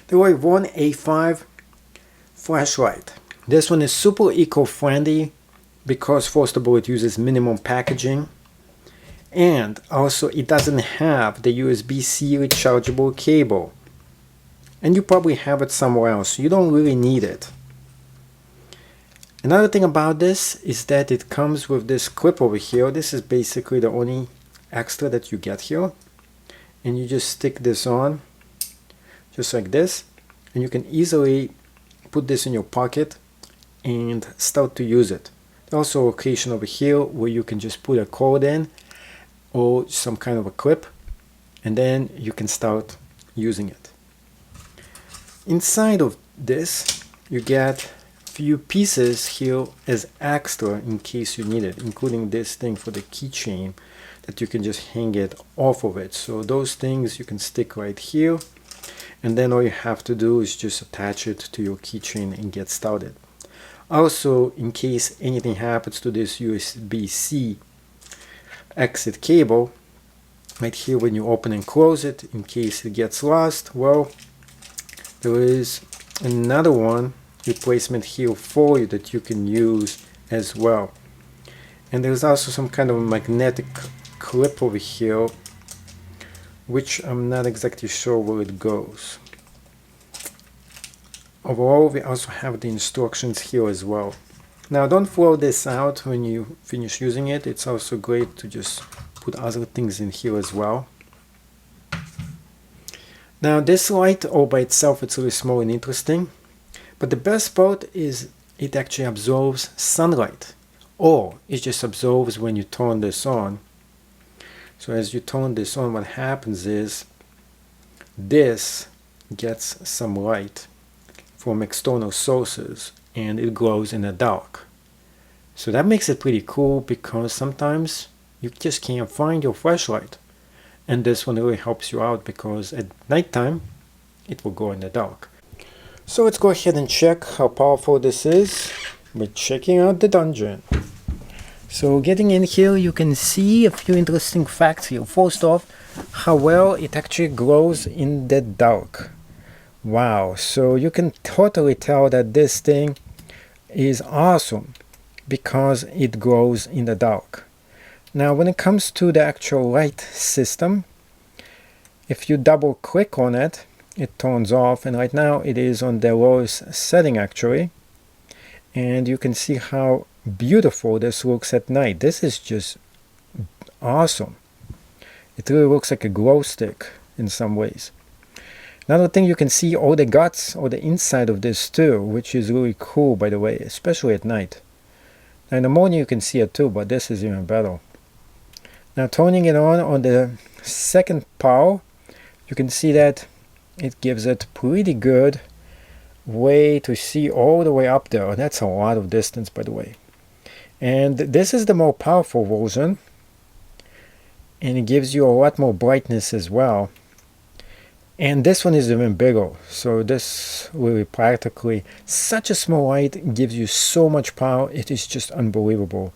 the RovyVon A5 flashlight. This one is super eco-friendly because first of all it uses minimum packaging, and also it doesn't have the USB-C rechargeable cable, and you probably have it somewhere else. You don't really need it. Another thing about this is that it comes with this clip over here. This is basically the only extra that you get here, and you just stick this on just like this, and you can easily put this in your pocket and start to use it. There's also a location over here where you can just put a cord in or some kind of a clip, and then you can start using it. Inside of this you get a few pieces here as extra in case you need it, including this thing for the keychain that you can just hang it off of it. So those things you can stick right here, and then all you have to do is just attach it to your keychain and get started. Also, in case anything happens to this USB-C exit cable, right here when you open and close it, in case it gets lost, well, there is another one replacement here for you that you can use as well. And there's also some kind of a magnetic clip over here, which I'm not exactly sure where it goes. Overall, we also have the instructions here as well. Now, don't throw this out when you finish using it. It's also great to just put other things in here as well. Now, this light all by itself, it's really small and interesting, but the best part is it actually absorbs sunlight, or it just absorbs when you turn this on. So as you turn this on, what happens is this gets some light from external sources and it glows in the dark. So that makes it pretty cool because sometimes you just can't find your flashlight, and this one really helps you out because at nighttime it will glow in the dark. So let's go ahead and check how powerful this is by checking out the dungeon. So getting in here, you can see a few interesting facts here. First off, how well it actually glows in the dark. Wow, so you can totally tell that this thing is awesome because it glows in the dark. Now when it comes to the actual light system, if you double click on it, it turns off, and right now it is on the lowest setting actually, and you can see how beautiful this looks at night. This is just awesome. It really looks like a glow stick in some ways. Another thing, you can see all the guts or the inside of this too, which is really cool, by the way, especially at night. Now in the morning you can see it too, but this is even better. Now turning it on the second power, you can see that it gives it pretty good way to see all the way up there. That's a lot of distance, by the way. And this is the more powerful version, and it gives you a lot more brightness as well. And this one is even bigger, so this really practically, such a small light gives you so much power, it is just unbelievable.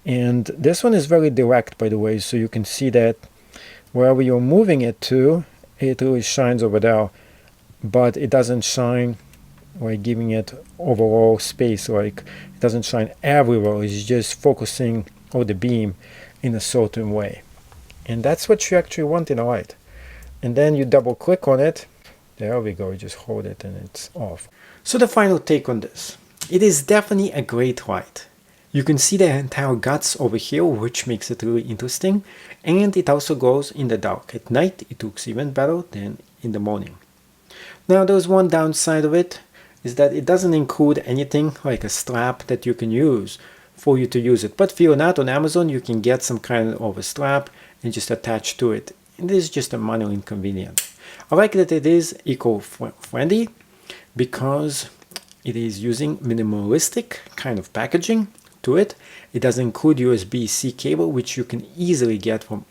And this one is very direct, by the way, so you can see that wherever you're moving it to, it really shines over there, but it doesn't shine like giving it overall space, like it doesn't shine everywhere, it's just focusing on the beam in a certain way. And that's what you actually want in a light. And then you double click on it, there we go, you just hold it and it's off. So the final take on this, it is definitely a great light. You can see the entire guts over here, which makes it really interesting, and it also glows in the dark. At night it looks even better than in the morning. Now there's one downside of it, is that it doesn't include anything like a strap that you can use for you to use it. But if you're not on Amazon, you can get some kind of a strap and just attach to it. And this is just a minor inconvenience. I like that it is eco-friendly because it is using minimalistic kind of packaging to it. It doesn't include USB-C cable, which you can easily get from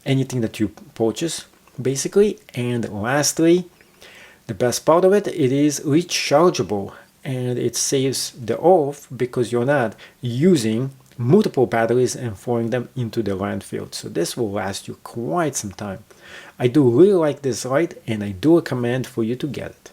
anything that you purchase, basically. And lastly, the best part of it, it is rechargeable, and it saves the earth because you're not using multiple batteries and throwing them into the landfill. So this will last you quite some time. I do really like this light and I do recommend for you to get it.